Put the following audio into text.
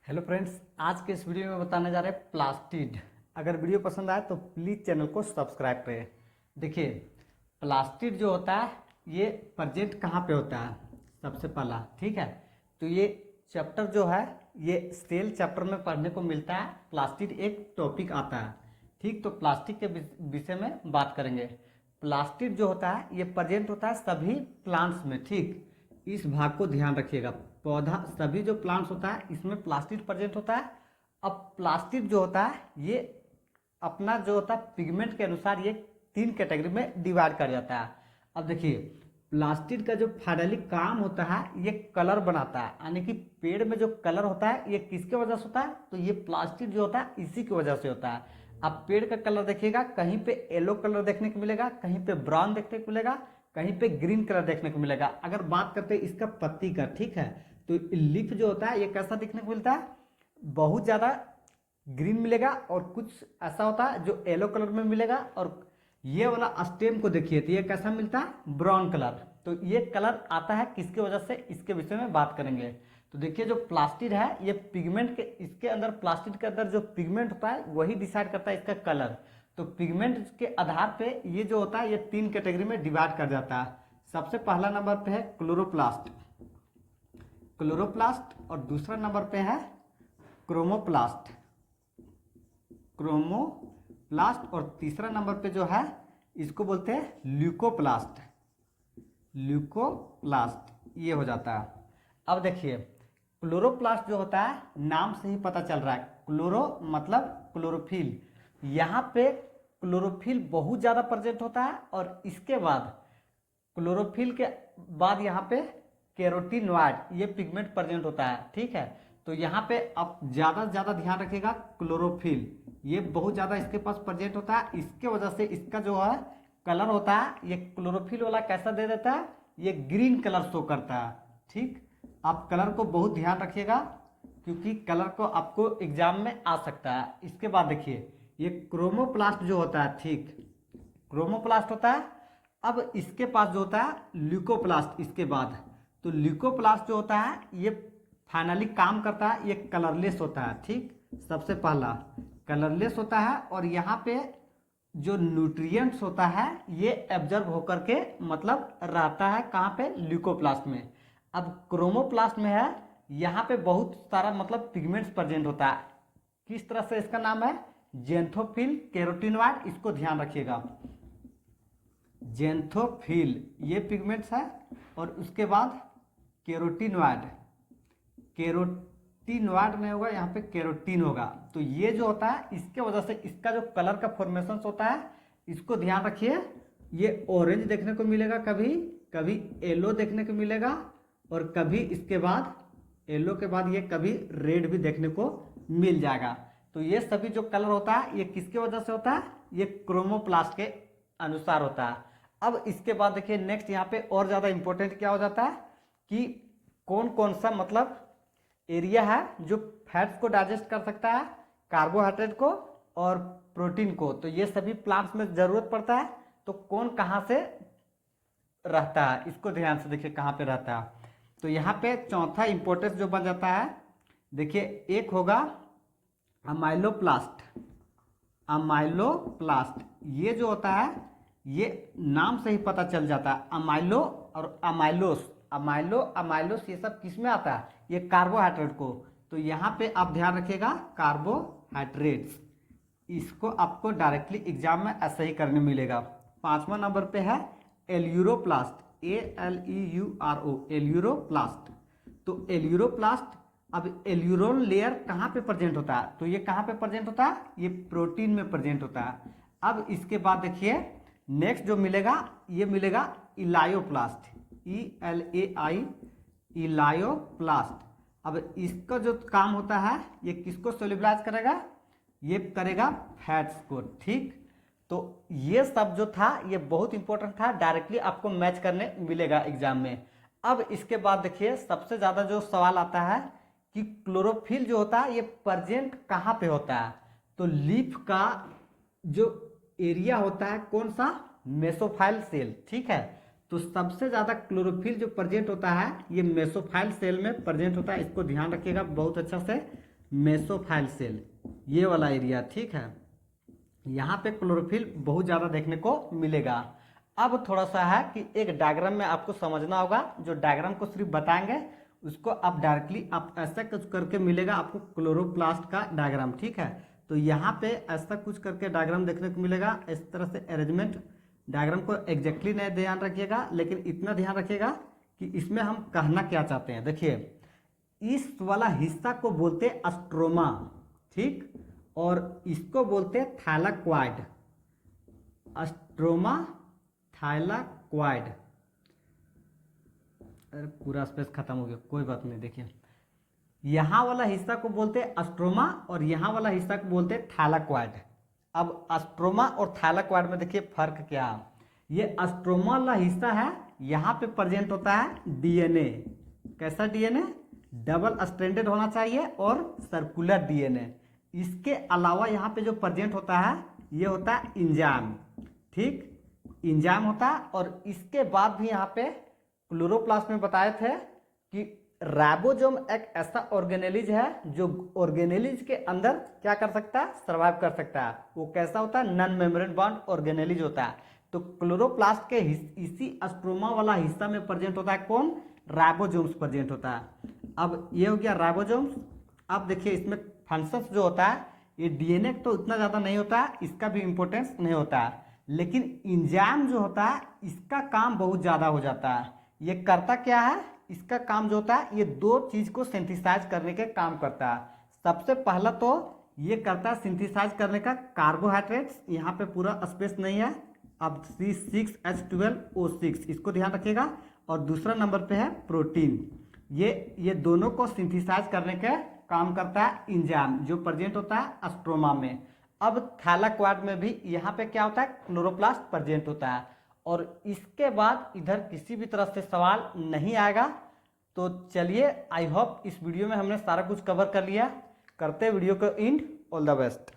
Hello friends, आज के इस वीडियो में बताने जा रहे हैं प्लास्टिड। अगर वीडियो पसंद आए तो प्लीज़ चैनल को सब्सक्राइब करें। देखिए, प्लास्टिड जो होता है ये प्रेजेंट कहाँ पे होता है सबसे पहला, ठीक है। तो ये चैप्टर जो है ये सेल चैप्टर में पढ़ने को मिलता है। प्लास्टिड एक टॉपिक आता है, ठीक। तो प्लास्टिक के विषय में बात करेंगे। प्लास्टिड जो होता है ये प्रेजेंट होता है सभी प्लांट्स में, ठीक। इस भाग को ध्यान रखिएगा। पौधा सभी जो प्लांट्स होता है इसमें प्लास्टिड प्रेजेंट होता है। अब प्लास्टिड जो होता है ये अपना जो होता है पिगमेंट के अनुसार ये 3 कैटेगरी में डिवाइड कर जाता है। अब देखिए, प्लास्टिड का जो फाइनली काम होता है ये कलर बनाता है, यानी कि पेड़ में जो कलर होता है ये किसके वजह से होता है, तो ये प्लास्टिड जो होता है इसी की वजह से होता है। आप पेड़ का कलर देखिएगा, कहीं पे येलो कलर देखने को मिलेगा, कहीं पे ब्राउन देखने को मिलेगा, कहीं पे ग्रीन कलर देखने को मिलेगा। अगर बात करते हैं इसका पत्ती का, ठीक है, तो लीफ जो होता है ये कैसा दिखने को मिलता है, बहुत ज़्यादा ग्रीन मिलेगा, और कुछ ऐसा होता है जो येलो कलर में मिलेगा। और ये वाला स्टेम को देखिए तो ये कैसा मिलता है, ब्राउन कलर। तो ये कलर आता है किसके वजह से, इसके विषय में बात करेंगे। तो देखिए, जो प्लास्टिड है ये पिगमेंट के, इसके अंदर प्लास्टिड के अंदर जो पिगमेंट होता है वही डिसाइड करता है इसका कलर। तो पिगमेंट के आधार पे ये जो होता है ये 3 कैटेगरी में डिवाइड कर जाता है। सबसे पहला नंबर पे है क्लोरोप्लास्ट, क्लोरोप्लास्ट, और दूसरा नंबर पे है क्रोमोप्लास्ट, क्रोमोप्लास्ट, और तीसरा नंबर पे जो है इसको बोलते हैं ल्यूकोप्लास्ट, ल्यूकोप्लास्ट ये हो जाता है। अब देखिए, क्लोरोप्लास्ट जो होता है नाम से ही पता चल रहा है, क्लोरो मतलब क्लोरोफिल। यहाँ पे क्लोरोफिल बहुत ज़्यादा प्रेजेंट होता है, और इसके बाद क्लोरोफिल के बाद यहाँ पे कैरोटीनॉइड ये पिगमेंट प्रेजेंट होता है, ठीक है। तो यहाँ पे आप ज़्यादा से ज़्यादा ध्यान रखिएगा, क्लोरोफिल ये बहुत ज़्यादा इसके पास प्रेजेंट होता है। इसके वजह से इसका जो है कलर होता है ये क्लोरोफिल वाला कैसा दे देता है, ये ग्रीन कलर शो करता है, ठीक। आप कलर को बहुत ध्यान रखिएगा क्योंकि कलर को आपको एग्जाम में आ सकता है। इसके बाद देखिए, ये क्रोमोप्लास्ट जो होता है, ठीक, क्रोमोप्लास्ट होता है। अब इसके पास जो होता है ल्यूकोप्लास्ट इसके बाद। तो ल्यूकोप्लास्ट जो होता है ये फाइनली काम करता है, ये कलरलेस होता है, ठीक। सबसे पहला कलरलेस होता है, और यहाँ पे जो न्यूट्रिएंट्स होता है ये एब्जर्व होकर के मतलब रहता है कहाँ पे, ल्यूकोप्लास्ट में। अब क्रोमोप्लास्ट में है, यहाँ पे बहुत सारा मतलब पिगमेंट्स प्रेजेंट होता है। किस तरह से, इसका नाम है जेंथोफिल कैरोटीनॉइड, इसको ध्यान रखिएगा। जेंथोफिल ये पिगमेंट्स है, और उसके बाद कैरोटीनॉइड, कैरोटीनॉइड नहीं होगा, यहाँ पे कैरोटीन होगा। तो ये जो होता है इसके वजह से इसका जो कलर का फॉर्मेशन होता है इसको ध्यान रखिए। ये ऑरेंज देखने को मिलेगा, कभी कभी येलो देखने को मिलेगा, और कभी इसके बाद येलो के बाद ये कभी रेड भी देखने को मिल जाएगा। तो ये सभी जो कलर होता है ये किसके वजह से होता है, ये क्रोमोप्लास्ट के अनुसार होता है। अब इसके बाद देखिए नेक्स्ट यहाँ पे और ज़्यादा इंपॉर्टेंट क्या हो जाता है कि कौन कौन सा मतलब एरिया है जो फैट्स को डाइजेस्ट कर सकता है, कार्बोहाइड्रेट को और प्रोटीन को। तो ये सभी प्लांट्स में ज़रूरत पड़ता है। तो कौन कहाँ से रहता है इसको ध्यान से देखिए कहाँ पे रहता है। तो यहाँ पे चौथा इंपॉर्टेंस जो बन जाता है, देखिए एक होगा अमाइलोप्लास्ट, अमाइलोप्लास्ट ये जो होता है ये नाम से ही पता चल जाता है, अमाइलो और अमाइलोस, अमाइलो अमाइलोस ये सब किस में आता है, ये कार्बोहाइड्रेट को। तो यहाँ पे आप ध्यान रखिएगा कार्बोहाइड्रेट्स, इसको आपको डायरेक्टली एग्जाम में ऐसा ही करने मिलेगा। 5वां नंबर पे है एल्यूरोप्लास्ट, ALEURO, एल्यूरोप्लास्ट। तो एल्यूरोप्लास्ट, अब एल्यूरोन लेयर कहाँ पे प्रेजेंट होता है, तो ये कहाँ पे प्रेजेंट होता है, ये प्रोटीन में प्रेजेंट होता है। अब इसके बाद देखिए नेक्स्ट जो मिलेगा ये मिलेगा इलायोप्लास्ट, ELAI, इलायोप्लास्ट। अब इसका जो काम होता है ये किसको सोल्यूबलाइज करेगा, ये करेगा फैट्स को, ठीक। तो ये सब जो था ये बहुत इंपॉर्टेंट था, डायरेक्टली आपको मैच करने मिलेगा एग्जाम में। अब इसके बाद देखिए सबसे ज़्यादा जो सवाल आता है कि क्लोरोफिल जो होता है ये प्रेजेंट कहाँ पे होता है, तो लीफ का जो एरिया होता है कौन सा, मेसोफाइल सेल, ठीक है। तो सबसे ज़्यादा क्लोरोफिल जो प्रेजेंट होता है ये मेसोफाइल सेल में प्रेजेंट होता है, इसको ध्यान रखिएगा बहुत अच्छा से। मेसोफाइल सेल, ये वाला एरिया, ठीक है। यहाँ पे क्लोरोफिल बहुत ज़्यादा देखने को मिलेगा। अब थोड़ा सा है कि एक डायग्राम में आपको समझना होगा, जो डायग्राम को सिर्फ बताएंगे उसको आप डायरेक्टली आप ऐसा कुछ करके मिलेगा आपको क्लोरोप्लास्ट का डायग्राम, ठीक है। तो यहाँ पे ऐसा कुछ करके डायग्राम देखने को मिलेगा, इस तरह से अरेंजमेंट। डायग्राम को एग्जैक्टली नहीं ध्यान रखिएगा, लेकिन इतना ध्यान रखिएगा कि इसमें हम कहना क्या चाहते हैं। देखिए, इस वाला हिस्सा को बोलते हैं स्ट्रोमा, ठीक, और इसको बोलते हैं थाइलाक्वाइड, स्ट्रोमा थाइलाक्वाइड। अरे पूरा स्पेस खत्म हो गया, कोई बात नहीं। देखिए, यहाँ वाला हिस्सा को बोलते हैं स्ट्रोमा और यहाँ वाला हिस्सा को बोलते हैं थाइलाक्वाइड। अब स्ट्रोमा और थाइलाक्वाइड में देखिए फर्क क्या है। ये स्ट्रोमा वाला हिस्सा है, यहाँ पे प्रेजेंट होता है डीएनए। कैसा डीएनए? डबल स्ट्रैंडेड होना चाहिए और सर्कुलर डीएनए। इसके अलावा यहाँ पे जो प्रेजेंट होता है ये होता है एंजाइम, ठीक, एंजाइम होता है। और इसके बाद भी यहाँ पे क्लोरोप्लास्ट में बताए थे कि राइबोसोम एक ऐसा ऑर्गेनेलिज है जो ऑर्गेनेलिज के अंदर क्या कर सकता है, सर्वाइव कर सकता है। वो कैसा होता है? नॉन मेम्ब्रेन बॉन्ड ऑर्गेनेलिज होता है। तो क्लोरोप्लास्ट के इसी स्ट्रोमा वाला हिस्सा में प्रेजेंट होता है कौन? राइबोसोम्स प्रेजेंट होता है। अब ये हो गया राइबोसोम्स। अब देखिए इसमें फंक्शंस जो होता है, ये डीएनए तो इतना ज़्यादा नहीं होता है, इसका भी इंपॉर्टेंस नहीं होता है, लेकिन एंजाइम जो होता है इसका काम बहुत ज़्यादा हो जाता है। ये करता क्या है? इसका काम जो होता है ये दो चीज़ को सिंथेसाइज करने के काम करता है। सबसे पहला तो ये करता है सिंथेसाइज करने का कार्बोहाइड्रेट्स, यहाँ पे पूरा स्पेस नहीं है। अब C6H12O6 इसको ध्यान रखिएगा। और दूसरा नंबर पे है प्रोटीन। ये दोनों को सिंथेसाइज करने के काम करता है एंजाइम, जो प्रेजेंट होता है स्ट्रोमा में। अब थाइलाक्वाइड में भी यहाँ पे क्या होता है? क्लोरोप्लास्ट प्रेजेंट होता है। और इसके बाद इधर किसी भी तरह से सवाल नहीं आएगा। तो चलिए, आई होप इस वीडियो में हमने सारा कुछ कवर कर लिया। करते वीडियो को एंड। All the best.